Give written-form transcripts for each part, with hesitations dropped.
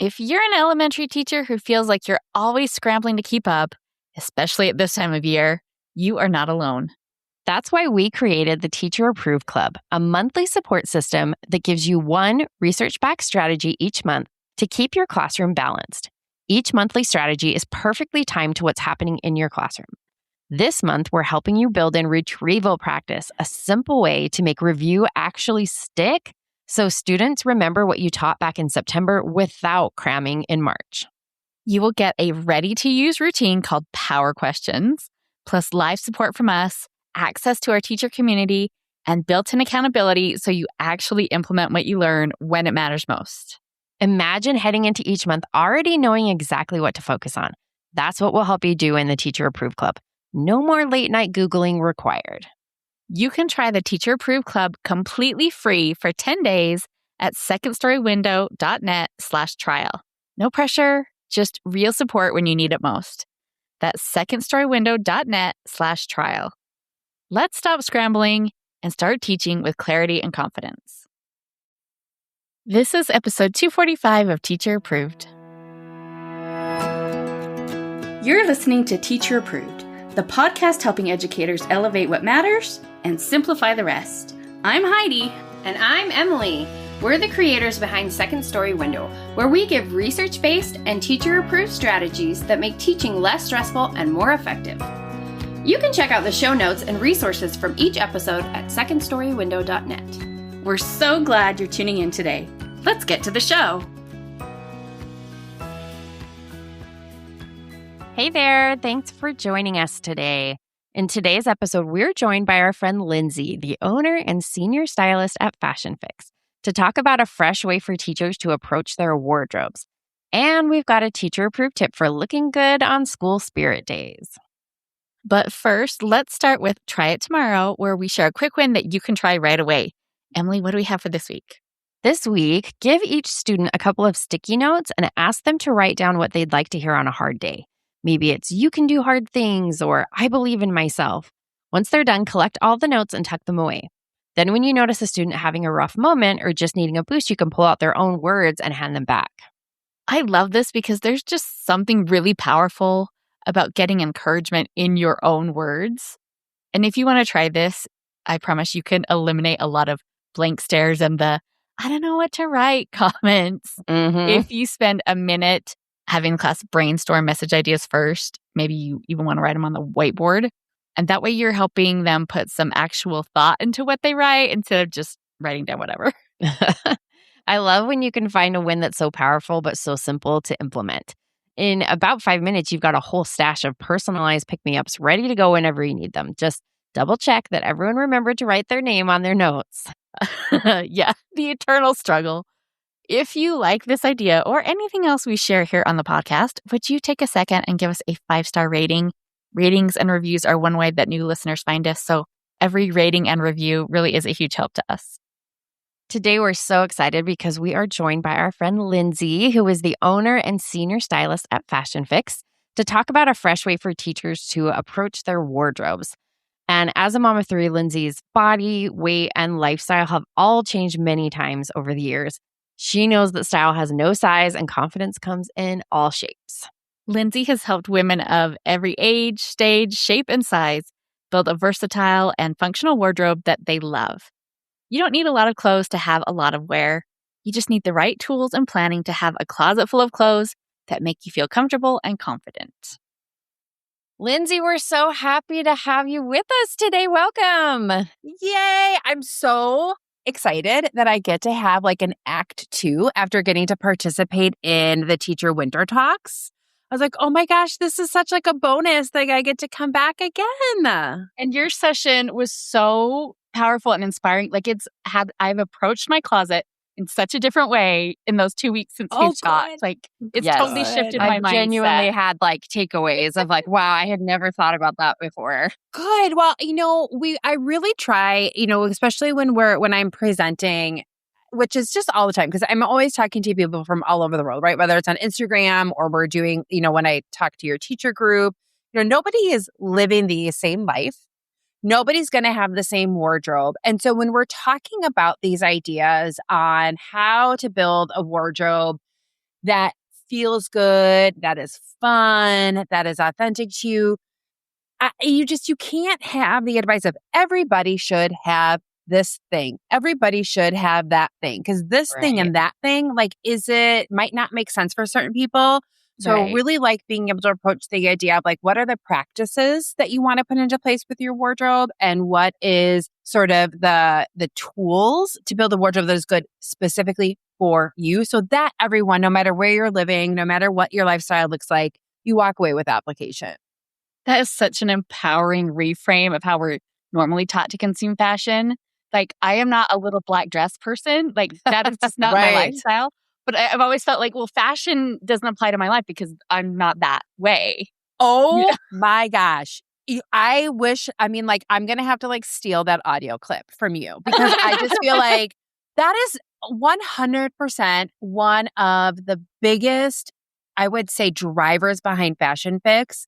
If you're an elementary teacher who feels like you're always scrambling to keep up, especially at this time of year, you are not alone. That's why we created the Teacher Approved Club, a monthly support system that gives you one research-backed strategy each month to keep your classroom balanced. Each monthly strategy is perfectly timed to what's happening in your classroom. This month, we're helping you build in retrieval practice, a simple way to make review actually stick so students remember what you taught back in September without cramming in March. You will get a ready-to-use routine called Power Questions, plus live support from us, access to our teacher community, and built-in accountability so you actually implement what you learn when it matters most. Imagine heading into each month already knowing exactly what to focus on. That's what we'll help you do in the Teacher Approved Club. No more late-night Googling required. You can try the Teacher Approved Club completely free for 10 days at secondstorywindow.net/trial. No pressure, just real support when you need it most. That's secondstorywindow.net/trial. Let's stop scrambling and start teaching with clarity and confidence. This is episode 245 of Teacher Approved. You're listening to Teacher Approved, the podcast helping educators elevate what matters and simplify the rest. I'm Heidi. And I'm Emily. We're the creators behind Second Story Window, where we give research-based and teacher-approved strategies that make teaching less stressful and more effective. You can check out the show notes and resources from each episode at secondstorywindow.net. We're so glad you're tuning in today. Let's get to the show. Hey there, thanks for joining us today. In today's episode, we're joined by our friend Lindsey, the owner and senior stylist at Fashion Fix, to talk about a fresh way for teachers to approach their wardrobes. And we've got a teacher-approved tip for looking good on school spirit days. But first, let's start with Try It Tomorrow, where we share a quick win that you can try right away. Emily, what do we have for this week? This week, give each student a couple of sticky notes and ask them to write down what they'd like to hear on a hard day. Maybe it's "you can do hard things" or "I believe in myself." Once they're done, collect all the notes and tuck them away. Then when you notice a student having a rough moment or just needing a boost, you can pull out their own words and hand them back. I love this because there's just something really powerful about getting encouragement in your own words. And if you want to try this, I promise you can eliminate a lot of blank stares and the "I don't know what to write" comments. If you spend a minute having class brainstorm message ideas first, maybe you even want to write them on the whiteboard. And that way you're helping them put some actual thought into what they write instead of just writing down whatever. I love when you can find a win that's so powerful but so simple to implement. In about 5 minutes, you've got a whole stash of personalized pick-me-ups ready to go whenever you need them. Just double check that everyone remembered to write their name on their notes. Yeah, the eternal struggle. If you like this idea or anything else we share here on the podcast, would you take a second and give us a 5-star rating? Ratings and reviews are one way that new listeners find us, so every rating and review really is a huge help to us. Today, we're so excited because we are joined by our friend Lindsey, who is the owner and senior stylist at Fashion Fix, to talk about a fresh way for teachers to approach their wardrobes. And as a mom of 3, Lindsey's body, weight, and lifestyle have all changed many times over the years. She knows that style has no size and confidence comes in all shapes. Lindsey has helped women of every age, stage, shape, and size build a versatile and functional wardrobe that they love. You don't need a lot of clothes to have a lot of wear. You just need the right tools and planning to have a closet full of clothes that make you feel comfortable and confident. Lindsey, we're so happy to have you with us today. Welcome. Yay! I'm so excited that I get to have like an act 2 after getting to participate in the teacher winter talks. I was like, oh my gosh, this is such like a bonus that I get to come back again. And your session was so powerful and inspiring. Like I've approached my closet in such a different way in those 2 weeks since you taught. Like it's totally shifted my mindset. I genuinely had like takeaways of like, wow, I had never thought about that before. Good. Well, I really try, especially when I'm presenting, which is just all the time, because I'm always talking to people from all over the world, right? Whether it's on Instagram or we're doing, when I talk to your teacher group, nobody is living the same life. Nobody's going to have the same wardrobe. And so when we're talking about these ideas on how to build a wardrobe that feels good, that is fun, that is authentic to you. You can't have the advice of everybody should have this thing. Everybody should have that thing. Because this thing Right. and that thing, might not make sense for certain people. So Right. really like being able to approach the idea of like, what are the practices that you want to put into place with your wardrobe? And what is sort of the tools to build a wardrobe that is good specifically for you, so that everyone, no matter where you're living, no matter what your lifestyle looks like, you walk away with application. That is such an empowering reframe of how we're normally taught to consume fashion. Like, I am not a little black dress person. Like, that is just not my Right. lifestyle. But I've always felt like, well, fashion doesn't apply to my life because I'm not that way. Oh my gosh. I wish, I'm going to have to steal that audio clip from you, because I just feel like that is 100% one of the biggest, I would say, drivers behind Fashion Fix.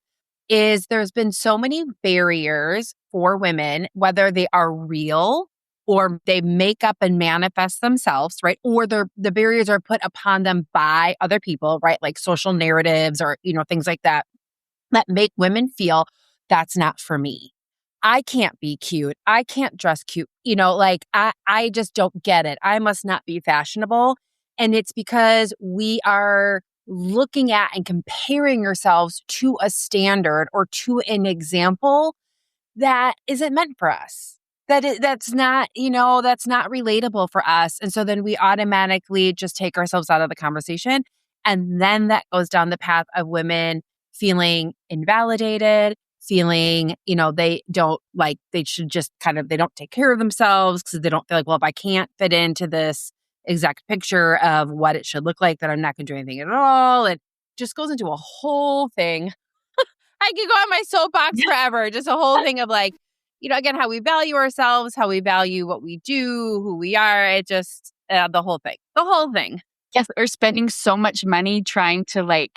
Is there's been so many barriers for women, whether they are real or they make up and manifest themselves, right? Or the barriers are put upon them by other people, right? Like social narratives or, things like that make women feel that's not for me. I can't be cute. I can't dress cute. I just don't get it. I must not be fashionable. And it's because we are looking at and comparing ourselves to a standard or to an example that isn't meant for us. That's not relatable for us. And so then we automatically just take ourselves out of the conversation. And then that goes down the path of women feeling invalidated, feeling, they should just they don't take care of themselves because they don't feel like, well, if I can't fit into this exact picture of what it should look like, then I'm not going to do anything at all. It just goes into a whole thing. I could go on my soapbox forever. Just a whole thing of again, how we value ourselves, how we value what we do, who we are. It just, the whole thing. The whole thing. Yes, we're spending so much money trying to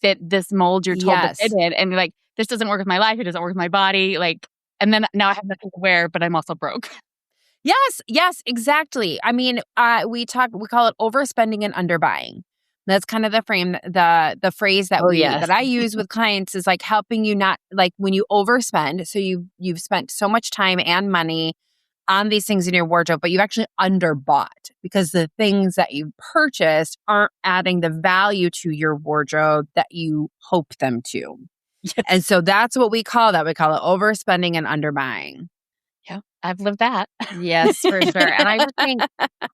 fit this mold you're told to fit in. And this doesn't work with my life. It doesn't work with my body. And then now I have nothing to wear, but I'm also broke. Yes, exactly. We call it overspending and underbuying. That's kind of the phrase that that I use with clients is helping you not when you overspend. So you've spent so much time and money on these things in your wardrobe, but you've actually underbought because the things that you purchased aren't adding the value to your wardrobe that you hope them to. Yes. And so that's what we call that. We call it overspending and underbuying. Yeah, I've lived that. Yes, for sure. And I just think,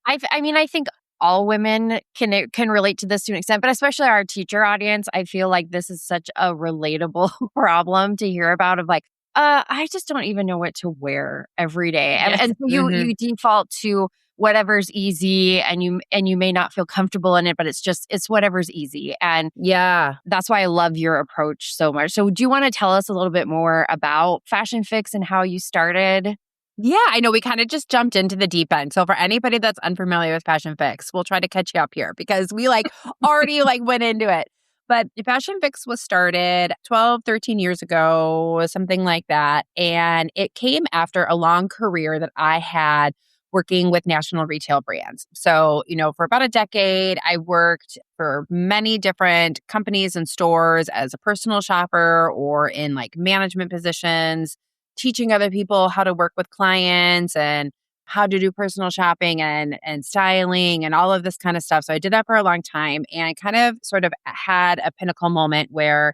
I think all women can relate to this to an extent, but especially our teacher audience. I feel like this is such a relatable problem to hear about of I just don't even know what to wear every day. Yes. And so you default to whatever's easy and you may not feel comfortable in it, but it's whatever's easy. And yeah, that's why I love your approach so much. So do you want to tell us a little bit more about Fashion Fix and how you started? Yeah, I know we kind of just jumped into the deep end. So for anybody that's unfamiliar with Fashion Fix, we'll try to catch you up here because we already went into it. But Fashion Fix was started 12, 13 years ago, something like that. And it came after a long career that I had working with national retail brands. So, for about a decade, I worked for many different companies and stores as a personal shopper or in management positions, teaching other people how to work with clients and how to do personal shopping and styling and all of this kind of stuff. So I did that for a long time and kind of sort of had a pinnacle moment where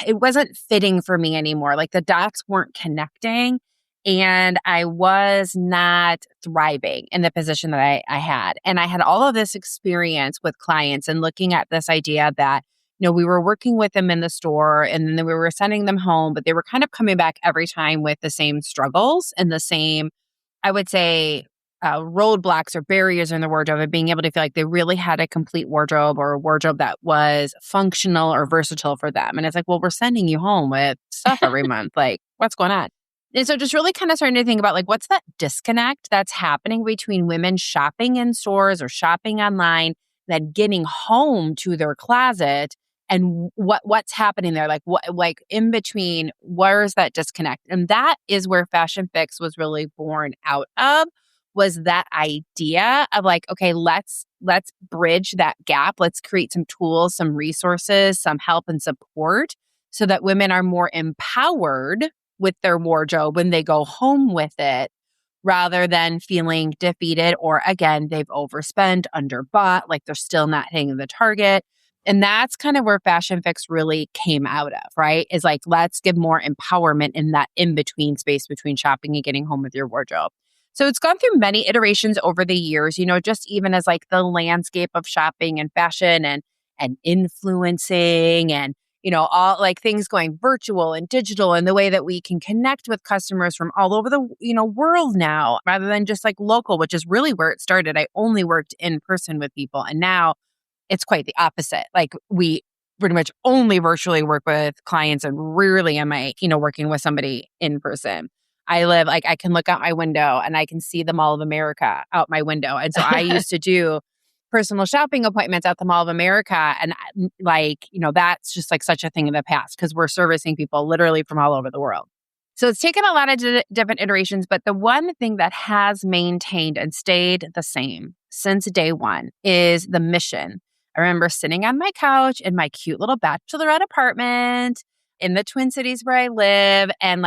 it wasn't fitting for me anymore. The dots weren't connecting and I was not thriving in the position that I had. And I had all of this experience with clients and looking at this idea that we were working with them in the store and then we were sending them home, but they were kind of coming back every time with the same struggles and the same, I would say, roadblocks or barriers in the wardrobe of being able to feel like they really had a complete wardrobe or a wardrobe that was functional or versatile for them. And it's well, we're sending you home with stuff every month. What's going on? And so just really kind of starting to think about what's that disconnect that's happening between women shopping in stores or shopping online, then getting home to their closet and what's happening there, what in between, where's that disconnect? And that is where Fashion Fix was really born out of, was that idea of like, okay, let's bridge that gap. Let's create some tools, some resources, some help and support so that women are more empowered with their wardrobe when they go home with it, rather than feeling defeated or, again, they've overspent, underbought, like they're still not hitting the target. And that's kind of where Fashion Fix really came out of, right? Is like, let's give more empowerment in that in-between space between shopping and getting home with your wardrobe. So it's gone through many iterations over the years, just even as like the landscape of shopping and fashion and influencing and all like things going virtual and digital and the way that we can connect with customers from all over the, world now, rather than just like local, which is really where it started. I only worked in person with people. And now it's quite the opposite. Like we pretty much only virtually work with clients and rarely am I, working with somebody in person. I live like I can look out my window and I can see the Mall of America out my window. And so I used to do personal shopping appointments at the Mall of America. And that's just like such a thing in the past because we're servicing people literally from all over the world. So it's taken a lot of different iterations, but the one thing that has maintained and stayed the same since day one is the mission. I remember sitting on my couch in my cute little bachelorette apartment in the Twin Cities where I live and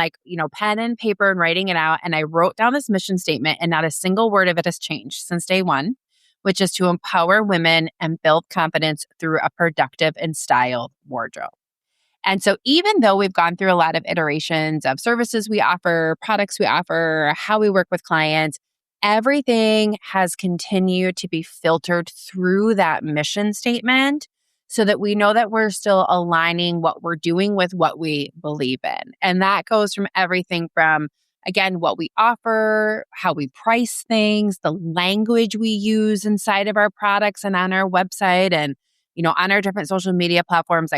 pen and paper and writing it out. And I wrote down this mission statement and not a single word of it has changed since day one, which is to empower women and build confidence through a productive and styled wardrobe. And so even though we've gone through a lot of iterations of services we offer, products we offer, how we work with clients, everything has continued to be filtered through that mission statement so that we know that we're still aligning what we're doing with what we believe in. And that goes from everything from, again, what we offer, how we price things, the language we use inside of our products and on our website and, on our different social media platforms,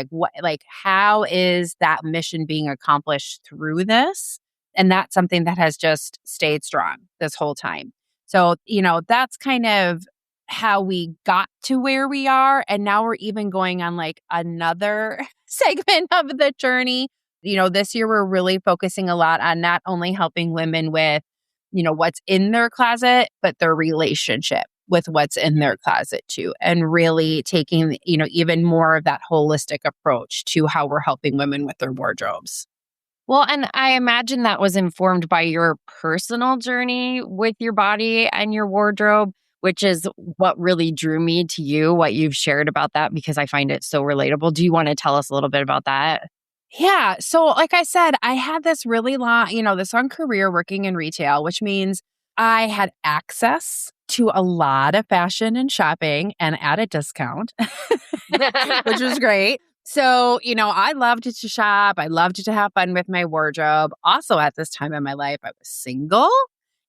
how is that mission being accomplished through this? And that's something that has just stayed strong this whole time. So, that's kind of how we got to where we are. And now we're even going on like another segment of the journey. This year we're really focusing a lot on not only helping women with, what's in their closet, but their relationship with what's in their closet too. And really taking, even more of that holistic approach to how we're helping women with their wardrobes. Well, and I imagine that was informed by your personal journey with your body and your wardrobe, which is what really drew me to you, what you've shared about that, because I find it so relatable. Do you want to tell us a little bit about that? Yeah. So like I said, I had this really long, this long career working in retail, which means I had access to a lot of fashion and shopping and at a discount, which was great. So, I loved to shop. I loved to have fun with my wardrobe. Also, at this time in my life, I was single,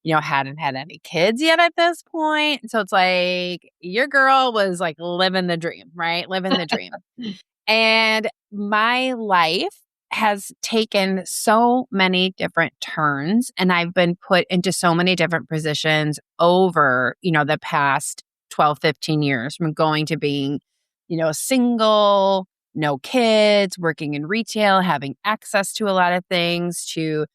hadn't had any kids yet at this point. So it's like your girl was like living the dream, right? Living the dream. And my life has taken so many different turns and I've been put into so many different positions over, the past 12, 15 years from going to being, single, no kids, working in retail, having access to a lot of things, to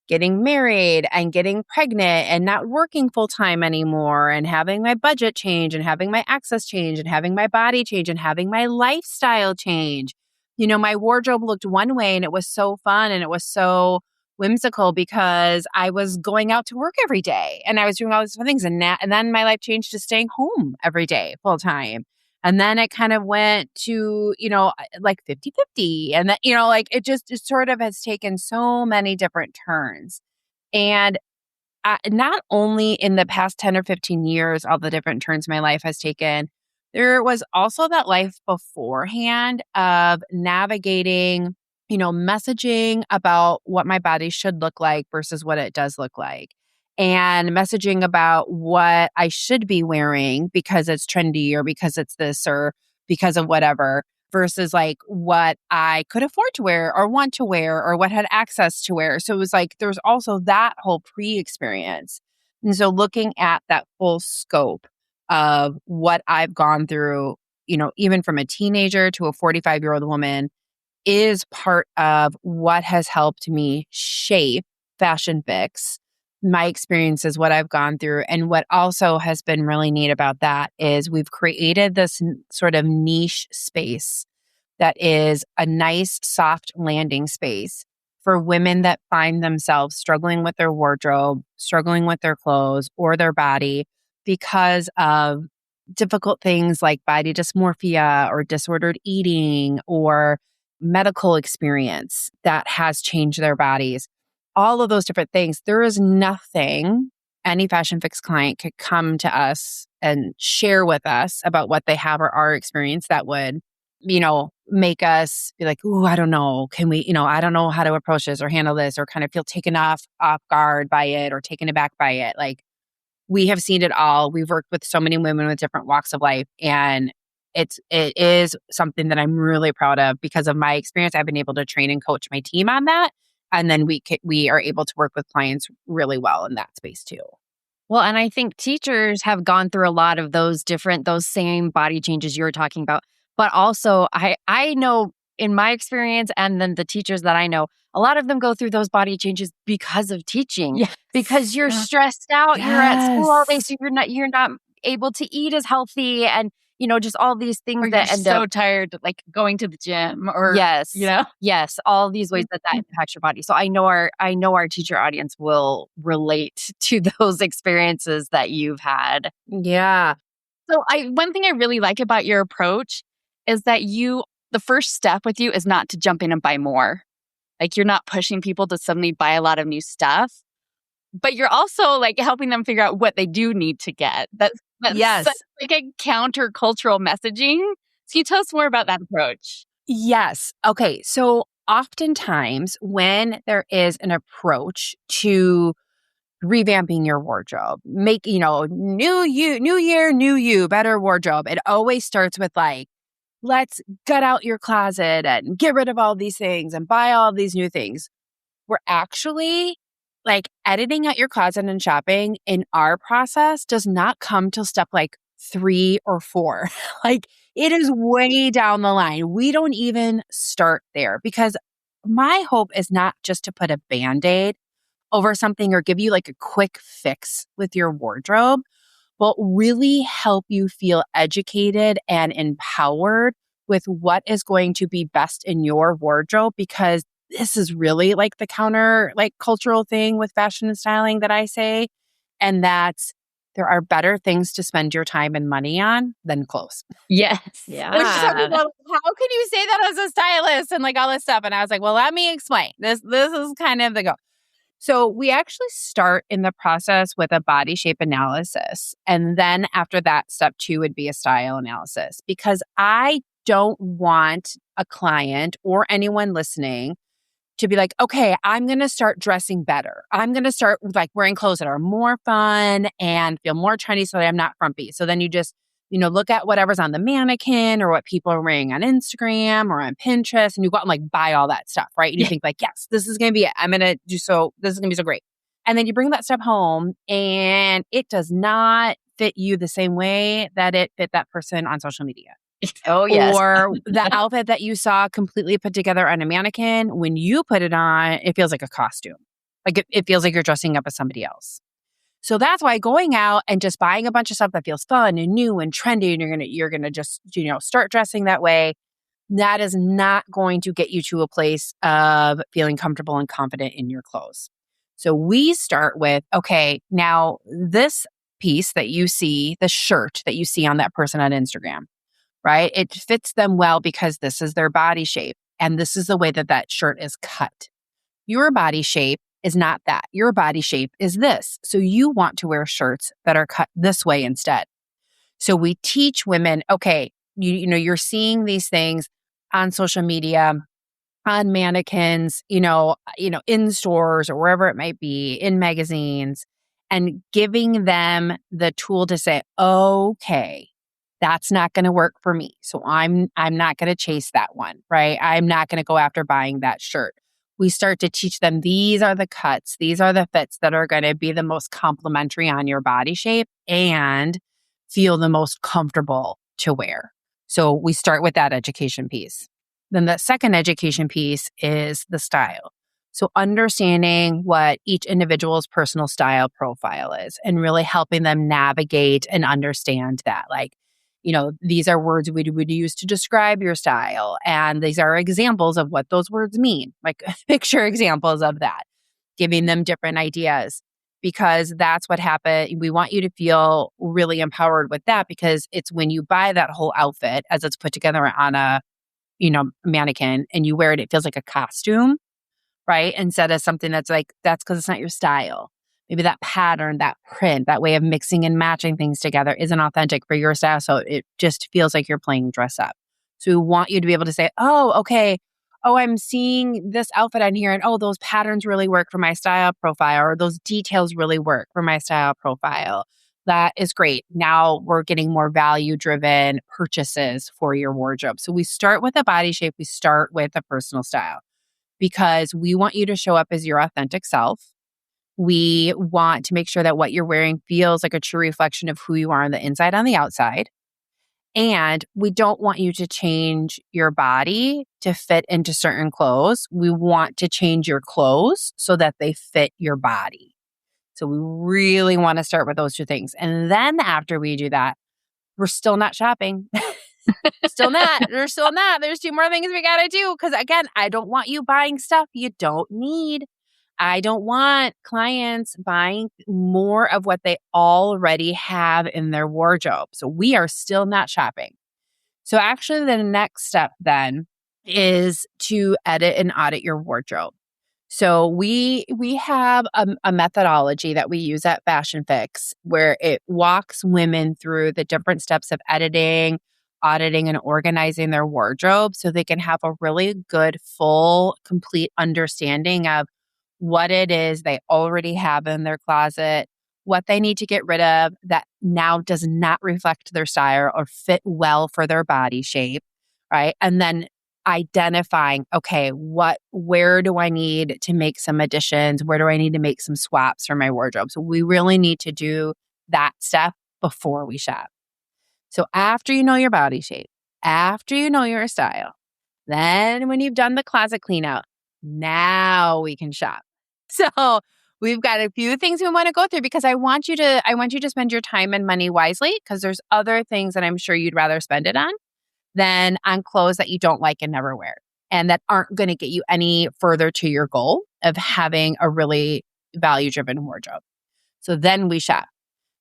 getting married and getting pregnant and not working full time anymore and having my budget change and having my access change and having my body change and having my lifestyle change. My wardrobe looked one way and it was so fun and it was so whimsical because I was going out to work every day and I was doing all these fun things. And then my life changed to staying home every day full time. And then it kind of went to, like 50-50. And that, it sort of has taken so many different turns. And not only in the past 10 or 15 years, all the different turns my life has taken, there was also that life beforehand of navigating, messaging about what my body should look like versus what it does look like. And messaging about what I should be wearing because it's trendy or because it's this or because of whatever versus like what I could afford to wear or want to wear or what had access to wear. So it was like there was also that whole pre-experience. And so looking at that full scope of what I've gone through, even from a teenager to a 45-year-old woman is part of what has helped me shape Fashion Fix, my experiences, what I've gone through. And what also has been really neat about that is we've created this sort of niche space that is a nice, soft landing space for women that find themselves struggling with their wardrobe, struggling with their clothes or their body because of difficult things like body dysmorphia or disordered eating or medical experience that has changed their bodies. All of those different things. There is nothing any Fashion Fix client could come to us and share with us about what they have or our experience that would, make us be like, ooh, I don't know. Can we, I don't know how to approach this or handle this or kind of feel taken off guard by it or taken aback by it. Like, we have seen it all. We've worked with so many women with different walks of life. And it is something that I'm really proud of because of my experience. I've been able to train and coach my team on that. And then we are able to work with clients really well in that space too. Well, and I think teachers have gone through a lot of those same body changes you were talking about. But also, I know in my experience, and then the teachers that I know, a lot of them go through those body changes because of teaching. Yes. Because you're stressed out, you're at school all day, so you're not able to eat as healthy, and just all these things or that you're end so up tired, like going to the gym, or yes, all these ways that impacts your body. So I know our teacher audience will relate to those experiences that you've had. Yeah. So one thing I really like about your approach is that the first step with you is not to jump in and buy more. Like, you're not pushing people to suddenly buy a lot of new stuff, but you're also like helping them figure out what they do need to get. That's Yes. such like a counter-cultural messaging. So you tell us more about that approach. Yes. Okay. So oftentimes when there is an approach to revamping your wardrobe, make, new year, new you, better wardrobe, it always starts with like, let's gut out your closet and get rid of all these things and buy all these new things. We're actually like editing out your closet and shopping in our process does not come till step like 3 or 4. Like, it is way down the line. We don't even start there because my hope is not just to put a Band-Aid over something or give you like a quick fix with your wardrobe, but really help you feel educated and empowered with what is going to be best in your wardrobe, because this is really like the counter cultural thing with fashion and styling that I say. And that's, there are better things to spend your time and money on than clothes. Yes. Yeah. Which some people are like, how can you say that as a stylist and like all this stuff? And I was like, well, let me explain. This is kind of the go. So we actually start in the process with a body shape analysis. And then after that, step 2 would be a style analysis, because I don't want a client or anyone listening to be like, okay, I'm going to start dressing better. I'm going to start like wearing clothes that are more fun and feel more trendy so that I'm not frumpy. So then you just, look at whatever's on the mannequin or what people are wearing on Instagram or on Pinterest, and you go out and like buy all that stuff, right? And you think like, yes, this is going to be it. I'm going to do so. This is going to be so great. And then you bring that stuff home and it does not fit you the same way that it fit that person on social media. Oh, yes. Or the outfit that you saw completely put together on a mannequin, when you put it on, it feels like a costume. Like it feels like you're dressing up as somebody else. So that's why going out and just buying a bunch of stuff that feels fun and new and trendy, and you're gonna just start dressing that way, that is not going to get you to a place of feeling comfortable and confident in your clothes. So we start with, okay, now this piece that you see, the shirt that you see on that person on Instagram, right? It fits them well because this is their body shape and this is the way that that shirt is cut. Your body shape is not that. Your body shape is this. So you want to wear shirts that are cut this way instead. So we teach women, okay, you're seeing these things on social media, on mannequins, in stores or wherever it might be, in magazines, and giving them the tool to say, okay, that's not going to work for me. So I'm not going to chase that one, right? I'm not going to go after buying that shirt. We start to teach them, these are the cuts, these are the fits that are going to be the most complimentary on your body shape and feel the most comfortable to wear. So we start with that education piece. Then the second education piece is the style. So understanding what each individual's personal style profile is and really helping them navigate and understand that. Like, these are words we would use to describe your style. And these are examples of what those words mean, like picture examples of that, giving them different ideas, because that's what happened. We want you to feel really empowered with that, because it's when you buy that whole outfit as it's put together on a, mannequin, and you wear it, it feels like a costume, right? Instead of something that's because it's not your style. Maybe that pattern, that print, that way of mixing and matching things together isn't authentic for your style. So it just feels like you're playing dress up. So we want you to be able to say, oh, okay. Oh, I'm seeing this outfit on here, and oh, those patterns really work for my style profile, or those details really work for my style profile. That is great. Now we're getting more value-driven purchases for your wardrobe. So we start with a body shape. We start with a personal style, because we want you to show up as your authentic self. We want to make sure that what you're wearing feels like a true reflection of who you are on the inside, on the outside. And we don't want you to change your body to fit into certain clothes. We want to change your clothes so that they fit your body. So we really want to start with those two things. And then after we do that, we're still not shopping. Still not. We're still not. There's two more things we got to do. Because again, I don't want you buying stuff you don't need. I don't want clients buying more of what they already have in their wardrobe. So we are still not shopping. So actually the next step then is to edit and audit your wardrobe. So we have a methodology that we use at Fashion Fix where it walks women through the different steps of editing, auditing, and organizing their wardrobe so they can have a really good, full, complete understanding of what it is they already have in their closet, what they need to get rid of that now does not reflect their style or fit well for their body shape, right? And then identifying, okay, where do I need to make some additions? Where do I need to make some swaps for my wardrobe? So we really need to do that step before we shop. So after you know your body shape, after you know your style, then when you've done the closet clean out, now we can shop. So we've got a few things we want to go through, because I want you to spend your time and money wisely, because there's other things that I'm sure you'd rather spend it on than on clothes that you don't like and never wear, and that aren't going to get you any further to your goal of having a really value-driven wardrobe. So then we shop.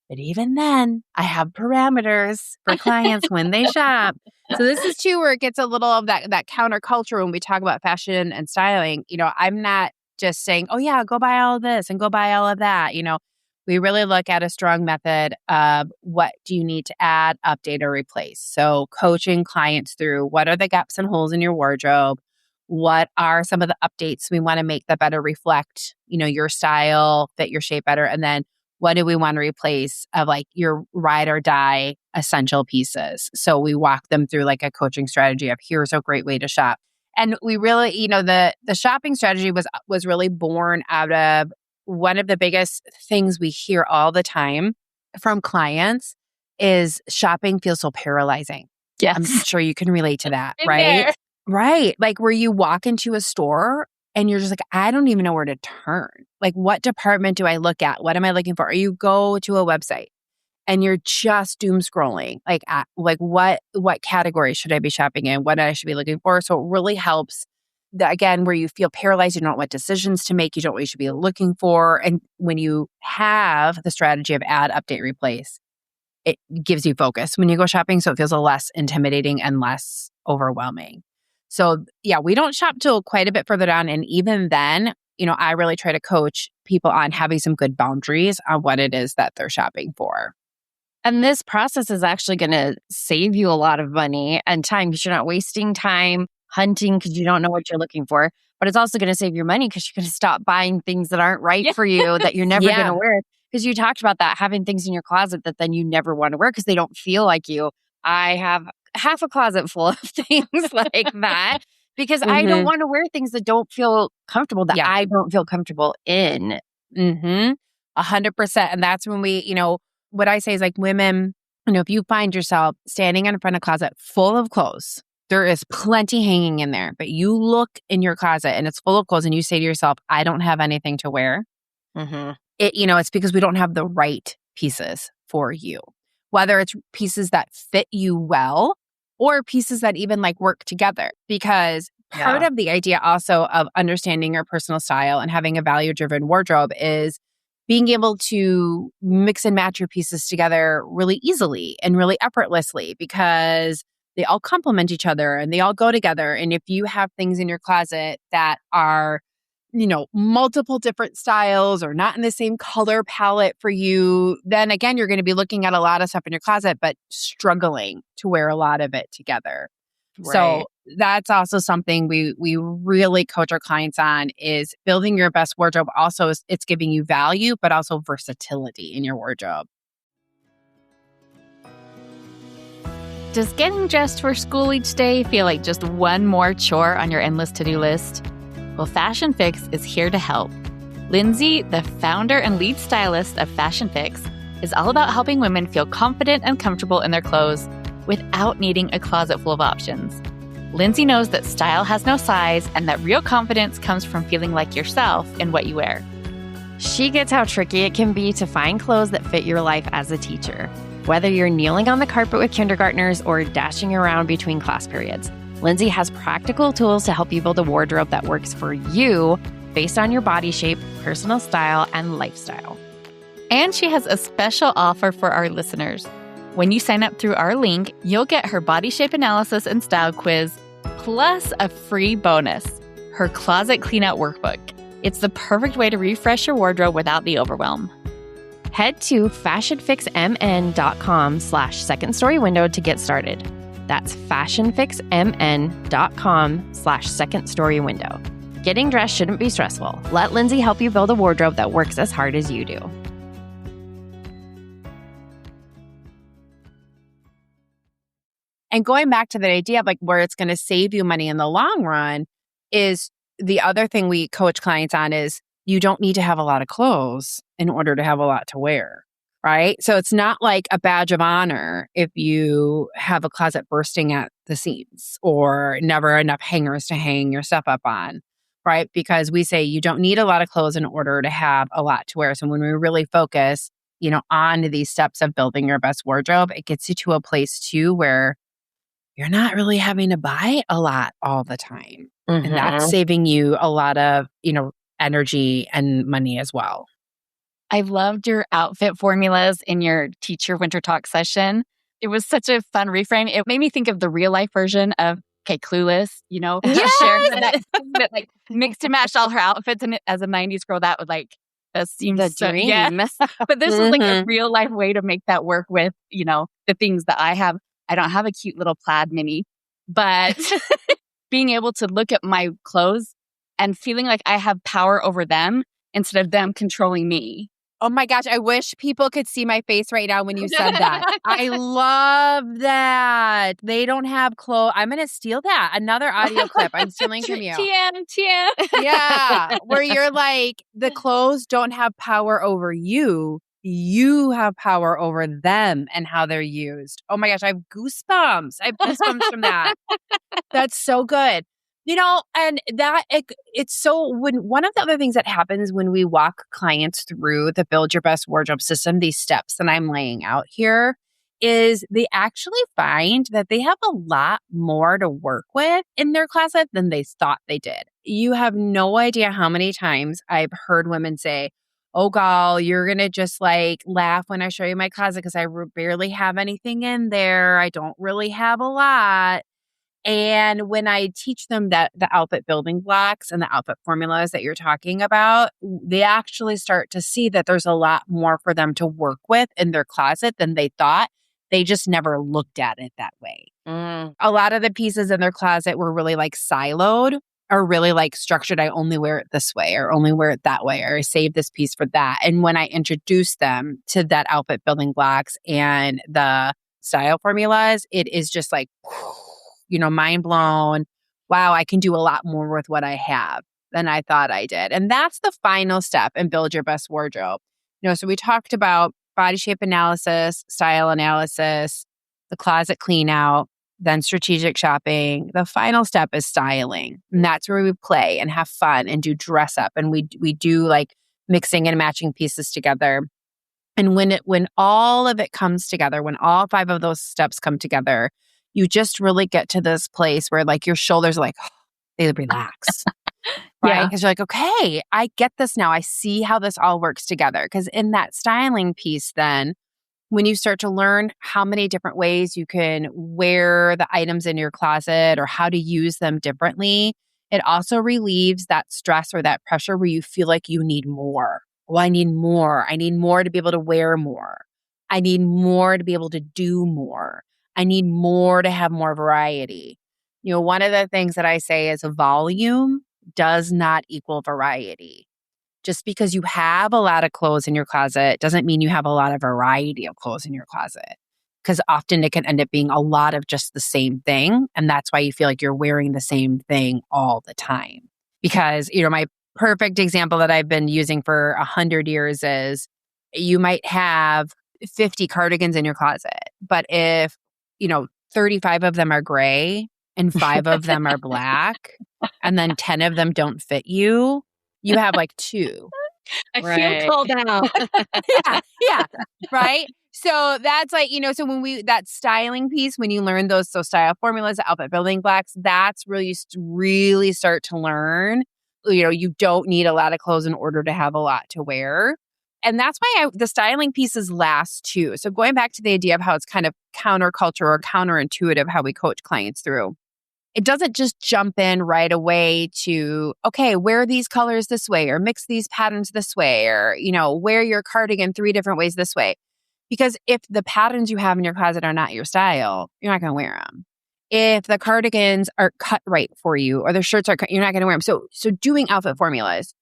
But even then, I have parameters for clients when they shop. So this is too where it gets a little of that counterculture when we talk about fashion and styling. I'm not just saying, oh yeah, go buy all of this and go buy all of that. We really look at a strong method of what do you need to add, update, or replace. So coaching clients through what are the gaps and holes in your wardrobe? What are some of the updates we want to make that better reflect, your style, fit your shape better? And then what do we want to replace of like your ride or die essential pieces? So we walk them through like a coaching strategy of here's a great way to shop. And we really, the shopping strategy was really born out of one of the biggest things we hear all the time from clients is shopping feels so paralyzing. Yes. I'm sure you can relate to that, right? There. Right. Like where you walk into a store and you're just like, I don't even know where to turn. Like, what department do I look at? What am I looking for? Or you go to a website and you're just doom scrolling. Like what category should I be shopping in? What I should be looking for? So it really helps, again, where you feel paralyzed, you don't know what decisions to make, you don't know what you should be looking for. And when you have the strategy of add, update, replace, it gives you focus when you go shopping. So it feels less intimidating and less overwhelming. So yeah, we don't shop till quite a bit further down. And even then, I really try to coach people on having some good boundaries on what it is that they're shopping for. And this process is actually going to save you a lot of money and time, because you're not wasting time hunting because you don't know what you're looking for. But it's also going to save your money because you're going to stop buying things that aren't right for you, that you're never going to wear. Because you talked about that, having things in your closet that then you never want to wear because they don't feel like you. I have half a closet full of things like that because I don't want to wear things that don't feel comfortable, that I don't feel comfortable in. 100%. And that's when we, what I say is like women, if you find yourself standing in front of a closet full of clothes there is plenty hanging in there, but you look in your closet and it's full of clothes and you say to yourself, I don't have anything to wear. It's because we don't have the right pieces for you, whether it's pieces that fit you well or pieces that even like work together. Because part of the idea also of understanding your personal style and having a value-driven wardrobe is being able to mix and match your pieces together really easily and really effortlessly because they all complement each other and they all go together. And if you have things in your closet that are, multiple different styles or not in the same color palette for you, then again, you're going to be looking at a lot of stuff in your closet, but struggling to wear a lot of it together. Right. So that's also something we really coach our clients on is building your best wardrobe. Also, it's giving you value, but also versatility in your wardrobe. Does getting dressed for school each day feel like just one more chore on your endless to-do list? Well, Fashion Fix is here to help. Lindsey, the founder and lead stylist of Fashion Fix, is all about helping women feel confident and comfortable in their clothes without needing a closet full of options. Lindsey knows that style has no size and that real confidence comes from feeling like yourself in what you wear. She gets how tricky it can be to find clothes that fit your life as a teacher. Whether you're kneeling on the carpet with kindergartners or dashing around between class periods, Lindsey has practical tools to help you build a wardrobe that works for you based on your body shape, personal style, and lifestyle. And she has a special offer for our listeners. When you sign up through our link, you'll get her body shape analysis and style quiz, plus a free bonus, her closet cleanout workbook. It's the perfect way to refresh your wardrobe without the overwhelm. Head to fashionfixmn.com/second-story-window to get started. That's fashionfixmn.com/second-story-window. Getting dressed shouldn't be stressful. Let Lindsey help you build a wardrobe that works as hard as you do. And going back to the idea of like where it's going to save you money in the long run is the other thing we coach clients on is you don't need to have a lot of clothes in order to have a lot to wear, right? So it's not like a badge of honor if you have a closet bursting at the seams or never enough hangers to hang your stuff up on, right? Because we say you don't need a lot of clothes in order to have a lot to wear. So when we really focus, on these steps of building your best wardrobe, it gets you to a place too where you're not really having to buy a lot all the time. And that's saving you a lot of, energy and money as well. I loved your outfit formulas in your teacher winter talk session. It was such a fun reframe. It made me think of the real life version of Clueless, Yes! that like mixed and matched all her outfits. And as a 90s girl, that seems the so, dream. Yeah. But this is like a real life way to make that work with, the things that I have. I don't have a cute little plaid mini, but being able to look at my clothes and feeling like I have power over them instead of them controlling me. Oh my gosh, I wish people could see my face right now when you said that. I love that. They don't have clothes. I'm going to steal that. Another audio clip I'm stealing from you. TM. Yeah, where you're like, the clothes don't have power over you. You have power over them and how they're used. Oh my gosh, I have goosebumps. I have goosebumps from that. That's so good. And that it's so when one of the other things that happens when we walk clients through the Build Your Best Wardrobe system, these steps that I'm laying out here, is they actually find that they have a lot more to work with in their closet than they thought they did. You have no idea how many times I've heard women say, oh, gal, you're going to just like laugh when I show you my closet because I barely have anything in there. I don't really have a lot. And when I teach them that the outfit building blocks and the outfit formulas that you're talking about, they actually start to see that there's a lot more for them to work with in their closet than they thought. They just never looked at it that way. A lot of the pieces in their closet were really like siloed or really like structured. I only wear it this way or only wear it that way, or I save this piece for that. And when I introduce them to that outfit building blocks and the style formulas, it is just like, mind blown. Wow, I can do a lot more with what I have than I thought I did. And that's the final step in Build Your Best Wardrobe. So we talked about body shape analysis, style analysis, the closet clean out. then strategic shopping. The final step is styling. And that's where we play and have fun and do dress up. And we do like mixing and matching pieces together. And when all of it comes together, when all 5 of those steps come together, you just really get to this place where like your shoulders are like, they relax. Right? Yeah. Because you're like, okay, I get this now. I see how this all works together. Because in that styling piece, then when you start to learn how many different ways you can wear the items in your closet or how to use them differently, it also relieves that stress or that pressure where you feel like you need more. Well, I need more. I need more to be able to wear more. I need more to be able to do more. I need more to have more variety. One of the things that I say is volume does not equal variety. Just because you have a lot of clothes in your closet doesn't mean you have a lot of variety of clothes in your closet. Because often it can end up being a lot of just the same thing. And that's why you feel like you're wearing the same thing all the time. Because, my perfect example that I've been using for 100 years is you might have 50 cardigans in your closet. But if, 35 of them are gray and 5 of them are black, and then 10 of them don't fit you, you have like 2. I Right. feel called out. Yeah. Right. So that's like, so when that styling piece, when you learn those style formulas, the outfit building blocks, that's where you really start to learn, you don't need a lot of clothes in order to have a lot to wear. And that's why the styling pieces last too. So going back to the idea of how it's kind of counterculture or counterintuitive, how we coach clients through. It doesn't just jump in right away to, okay, wear these colors this way or mix these patterns this way or, wear your cardigan 3 different ways this way. Because if the patterns you have in your closet are not your style, you're not going to wear them. If the cardigans aren't cut right for you or the shirts are cut, you're not going to wear them. So doing outfit formulas,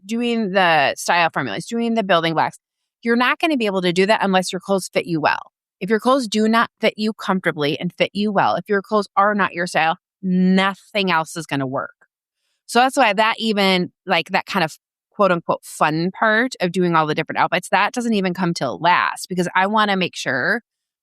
doing the style formulas, doing the building blocks, you're not going to be able to do that unless your clothes fit you well. If your clothes do not fit you comfortably and fit you well, if your clothes are not your style, nothing else is going to work. So that's why that even like that kind of quote unquote fun part of doing all the different outfits, that doesn't even come till last because I want to make sure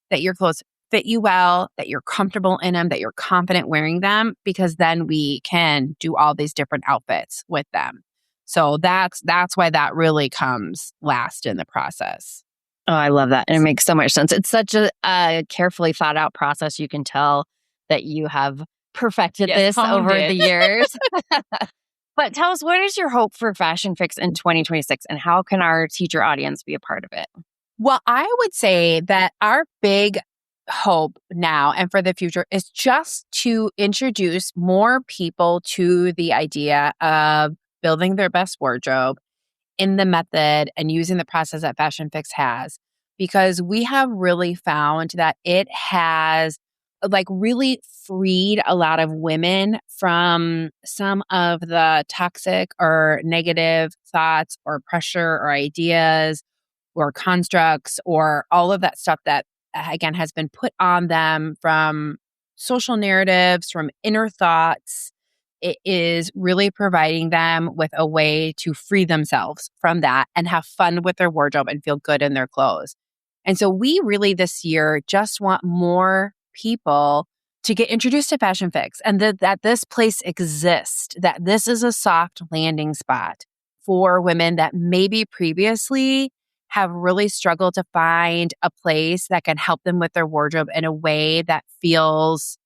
that your clothes fit you well, that you're comfortable in them, that you're confident wearing them, because then we can do all these different outfits with them. So that's why that really comes last in the process. Oh, I love that. And it makes so much sense. It's such a carefully thought out process. You can tell that you have perfected this over the years. But tell us, what is your hope for Fashion Fix in 2026 and how can our teacher audience be a part of it? Well, I would say that our big hope now and for the future is just to introduce more people to the idea of building their best wardrobe in the method and using the process that Fashion Fix has, because we have really found that it has like really freed a lot of women from some of the toxic or negative thoughts or pressure or ideas or constructs or all of that stuff that, again, has been put on them from social narratives, from inner thoughts. It is really providing them with a way to free themselves from that and have fun with their wardrobe and feel good in their clothes. And so we really this year just want more people to get introduced to Fashion Fix and that this place exists, that this is a soft landing spot for women that maybe previously have really struggled to find a place that can help them with their wardrobe in a way that feels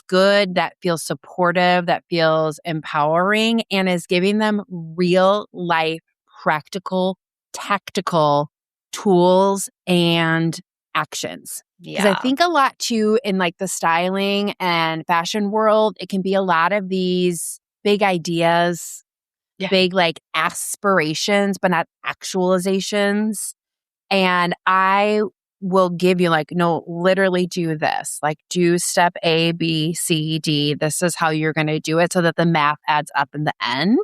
good, that feels supportive, that feels empowering, and is giving them real life, practical, tactical tools and actions. Because I think a lot too in like the styling and fashion world, it can be a lot of these big ideas, big like aspirations, but not actualizations. And I will give you like, no, literally do this, like do step A, B, C, D. This is how you're going to do it so that the math adds up in the end.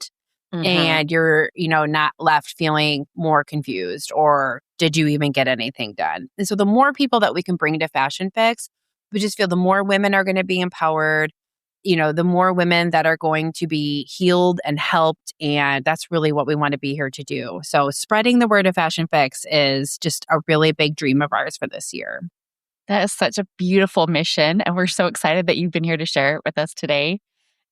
And you're, not left feeling more confused or did you even get anything done? And so the more people that we can bring to Fashion Fix, we just feel the more women are going to be empowered, the more women that are going to be healed and helped. And that's really what we want to be here to do. So spreading the word of Fashion Fix is just a really big dream of ours for this year. That is such a beautiful mission. And we're so excited that you've been here to share it with us today.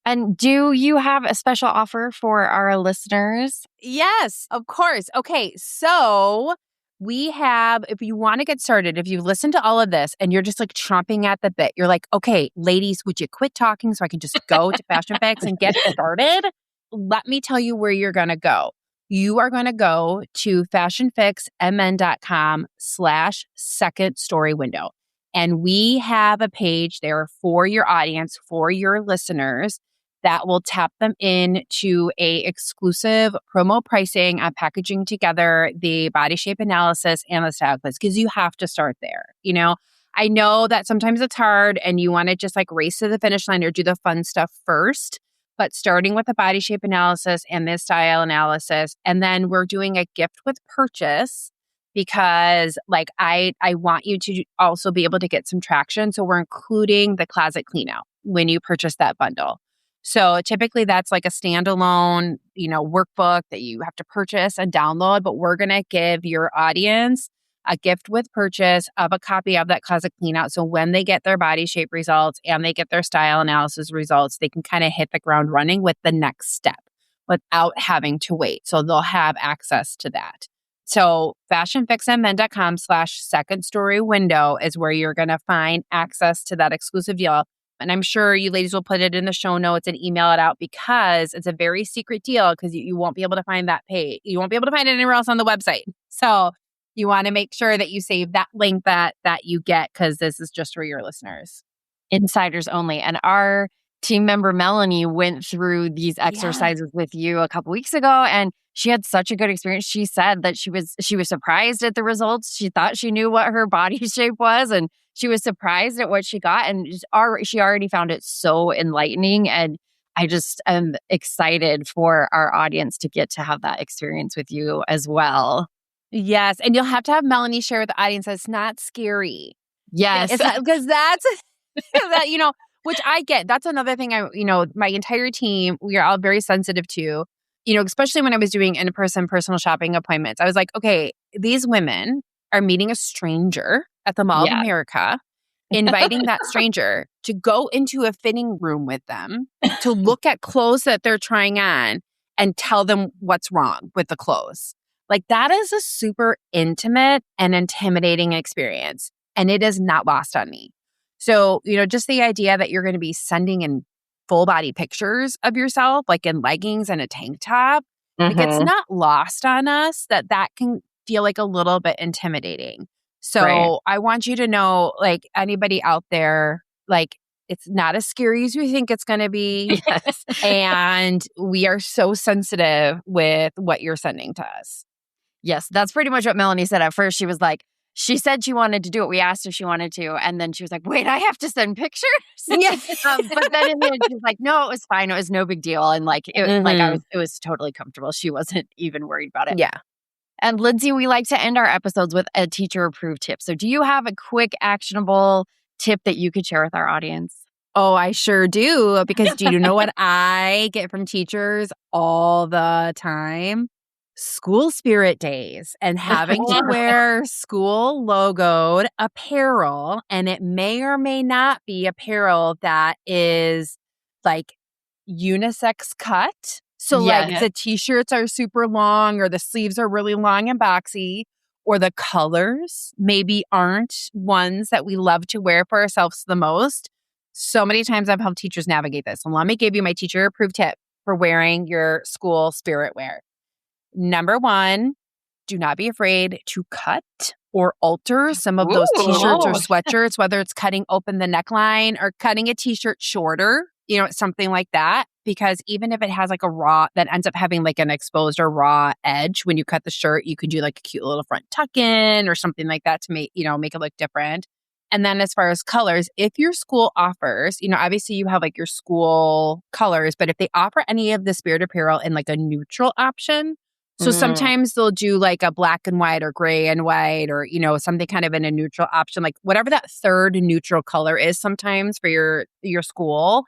And do you have a special offer for our listeners? Yes, of course. Okay, so we have, if you want to get started, if you listen to all of this and you're just like chomping at the bit, you're like, okay, ladies, would you quit talking so I can just go to Fashion Fix and get started? Let me tell you where you're going to go. You are going to go to fashionfixmn.com/second story window. And we have a page there for your audience, for your listeners, that will tap them into a exclusive promo pricing on packaging together the body shape analysis and the style quiz, because you have to start there. You know, I know that sometimes it's hard and you want to just like race to the finish line or do the fun stuff first, but starting with the body shape analysis and the style analysis, and then we're doing a gift with purchase, because like I want you to also be able to get some traction. So we're including the closet clean out when you purchase that bundle. So typically that's like a standalone, workbook that you have to purchase and download, but we're going to give your audience a gift with purchase of a copy of that closet clean out. So when they get their body shape results and they get their style analysis results, they can kind of hit the ground running with the next step without having to wait. So they'll have access to that. So fashionfixmn.com/second story window is where you're going to find access to that exclusive deal. And I'm sure you ladies will put it in the show notes and email it out, because it's a very secret deal, because you won't be able to find that page. You won't be able to find it anywhere else on the website. So you want to make sure that you save that link that you get, because this is just for your listeners. Insiders only. And our team member, Melanie, went through these exercises with you a couple weeks ago, and she had such a good experience. She said that she was surprised at the results. She thought she knew what her body shape was, and she was surprised at what she got. And she already found it so enlightening. And I just am excited for our audience to get to have that experience with you as well. Yes. And you'll have to have Melanie share with the audience that it's not scary. Yes. It's not, because that's, that, which I get. That's another thing my entire team, we are all very sensitive to, especially when I was doing in-person personal shopping appointments. I was like, okay, these women are meeting a stranger at the Mall of America, inviting that stranger to go into a fitting room with them, to look at clothes that they're trying on and tell them what's wrong with the clothes. Like, that is a super intimate and intimidating experience. And it is not lost on me. So, just the idea that you're going to be sending in full body pictures of yourself, like in leggings and a tank top, like, it's not lost on us that can feel like a little bit intimidating. So I want you to know, like, anybody out there, like, it's not as scary as we think it's going to be. Yes. And we are so sensitive with what you're sending to us. Yes, that's pretty much what Melanie said at first. She was like, she said she wanted to do it. We asked if she wanted to. And then she was like, wait, I have to send pictures? Yes. But then in the end, she was like, no, it was fine. It was no big deal. And like, it was totally comfortable. She wasn't even worried about it. Yeah. And Lindsey, we like to end our episodes with a teacher approved tip. So do you have a quick, actionable tip that you could share with our audience? Oh, I sure do. Because do you know what I get from teachers all the time? School spirit days and having to wear school logoed apparel. And it may or may not be apparel that is like unisex cut. So like the t-shirts are super long, or the sleeves are really long and boxy, or the colors maybe aren't ones that we love to wear for ourselves the most. So many times I've helped teachers navigate this. So let me give you my teacher approved tip for wearing your school spirit wear. Number one, do not be afraid to cut or alter some of those t-shirts or sweatshirts, whether it's cutting open the neckline or cutting a t-shirt shorter, something like that. Because even if it has like a raw, that ends up having like an exposed or raw edge, when you cut the shirt, you can do like a cute little front tuck in or something like that to make it look different. And then as far as colors, if your school offers, obviously you have like your school colors, but if they offer any of the spirit apparel in like a neutral option, so sometimes they'll do like a black and white or gray and white, or, something kind of in a neutral option, like whatever that third neutral color is sometimes for your school,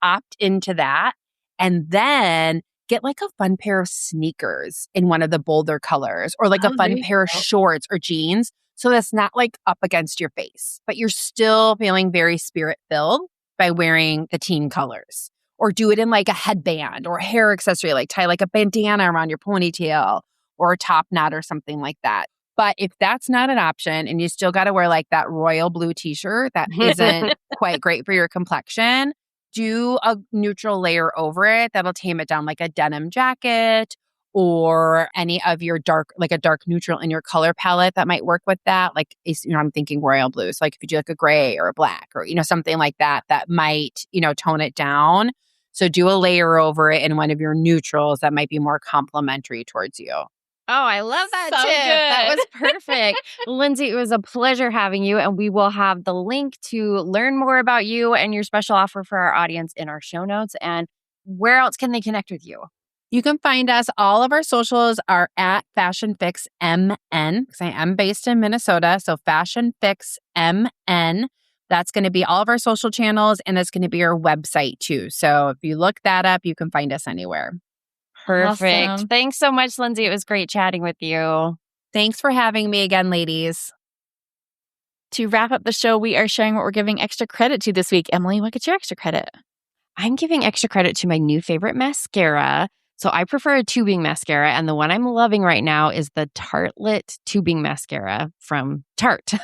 opt into that. And then get like a fun pair of sneakers in one of the bolder colors, or like a fun pair of shorts or jeans. So that's not like up against your face, but you're still feeling very spirit filled by wearing the teen colors. Or do it in like a headband or a hair accessory, like tie like a bandana around your ponytail or a top knot or something like that. But if that's not an option and you still got to wear like that royal blue t-shirt that isn't quite great for your complexion, do a neutral layer over it that'll tame it down, like a denim jacket or any of your dark, like a dark neutral in your color palette that might work with that. Like, I'm thinking royal blue. So like if you do like a gray or a black or, something like that, that might, tone it down. So do a layer over it in one of your neutrals that might be more complementary towards you. Oh, I love that So tip. That good. was perfect. Lindsey, it was a pleasure having you. And we will have the link to learn more about you and your special offer for our audience in our show notes. And where else can they connect with you? You can find us. All of our socials are at Fashion Fix MN because I am based in Minnesota. So Fashion Fix MN. That's going to be all of our social channels, and that's going to be our website too. So if you look that up, you can find us anywhere. Perfect. Awesome. Thanks so much, Lindsey. It was great chatting with you. Thanks for having me again, ladies. To wrap up the show, we are sharing what we're giving extra credit to this week. Emily, what gets your extra credit? I'm giving extra credit to my new favorite mascara. So I prefer a tubing mascara, and the one I'm loving right now is the Tartelette tubing mascara from Tarte.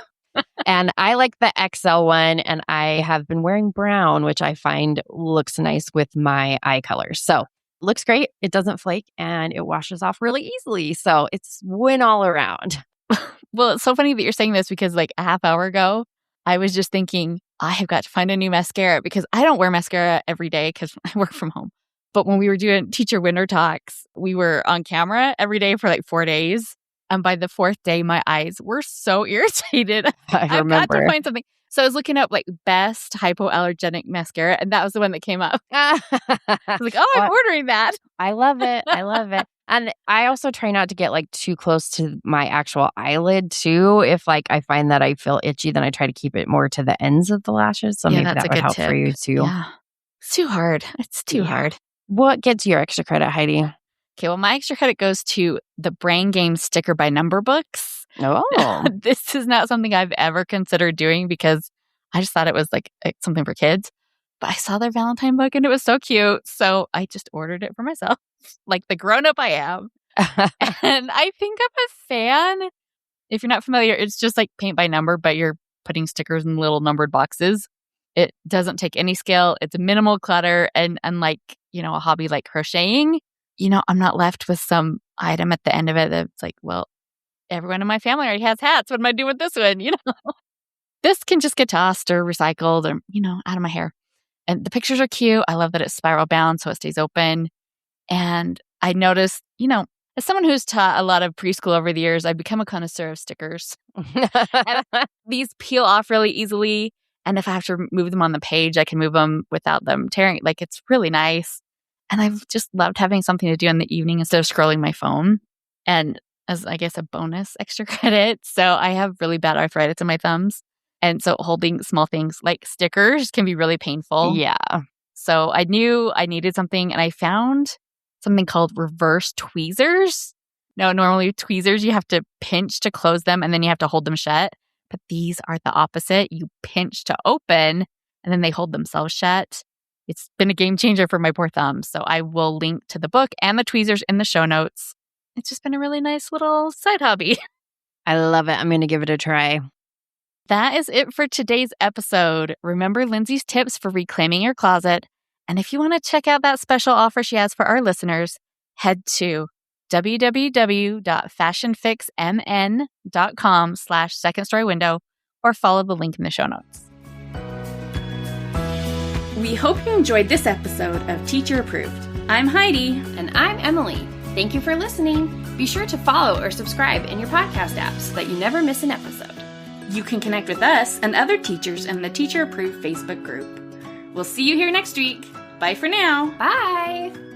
And I like the XL one, and I have been wearing brown, which I find looks nice with my eye color. So looks great. It doesn't flake, and it washes off really easily. So it's win all around. Well, it's so funny that you're saying this because like a half hour ago, I was just thinking, I have got to find a new mascara because I don't wear mascara every day because I work from home. But when we were doing teacher winter talks, we were on camera every day for like 4 days. And by the 4th day, my eyes were so irritated. I've got to find something. So I was looking up like best hypoallergenic mascara, and that was the one that came up. I was like, oh, I'm ordering that. I love it. I love it. And I also try not to get like too close to my actual eyelid too. If like I find that I feel itchy, then I try to keep it more to the ends of the lashes. So maybe that's that a would good help tip for you too. Yeah. It's too hard. It's too hard. What gets your extra credit, Heidi? Okay, well, my extra credit goes to the Brain Game Sticker by Number Books. Oh. This is not something I've ever considered doing because I just thought it was like something for kids. But I saw their Valentine book and it was so cute. So I just ordered it for myself, like the grown-up I am. And I think I'm a fan. If you're not familiar, it's just like paint by number, but you're putting stickers in little numbered boxes. It doesn't take any skill. It's minimal clutter. And unlike, a hobby like crocheting, I'm not left with some item at the end of it that's like, well, everyone in my family already has hats. What am I doing with this one? This can just get tossed or recycled or, out of my hair. And the pictures are cute. I love that it's spiral bound so it stays open. And I noticed, as someone who's taught a lot of preschool over the years, I've become a connoisseur of stickers. And these peel off really easily. And if I have to move them on the page, I can move them without them tearing. Like, it's really nice. And I've just loved having something to do in the evening instead of scrolling my phone. And as, I guess, a bonus extra credit. So I have really bad arthritis in my thumbs. And so holding small things like stickers can be really painful. Yeah. So I knew I needed something, and I found something called reverse tweezers. Now, normally tweezers, you have to pinch to close them, and then you have to hold them shut. But these are the opposite. You pinch to open, and then they hold themselves shut. It's been a game changer for my poor thumbs. So I will link to the book and the tweezers in the show notes. It's just been a really nice little side hobby. I love it. I'm going to give it a try. That is it for today's episode. Remember Lindsey's tips for reclaiming your closet. And if you want to check out that special offer she has for our listeners, head to www.fashionfixmn.com/second-story-window or follow the link in the show notes. We hope you enjoyed this episode of Teacher Approved. I'm Heidi. And I'm Emily. Thank you for listening. Be sure to follow or subscribe in your podcast app so that you never miss an episode. You can connect with us and other teachers in the Teacher Approved Facebook group. We'll see you here next week. Bye for now. Bye.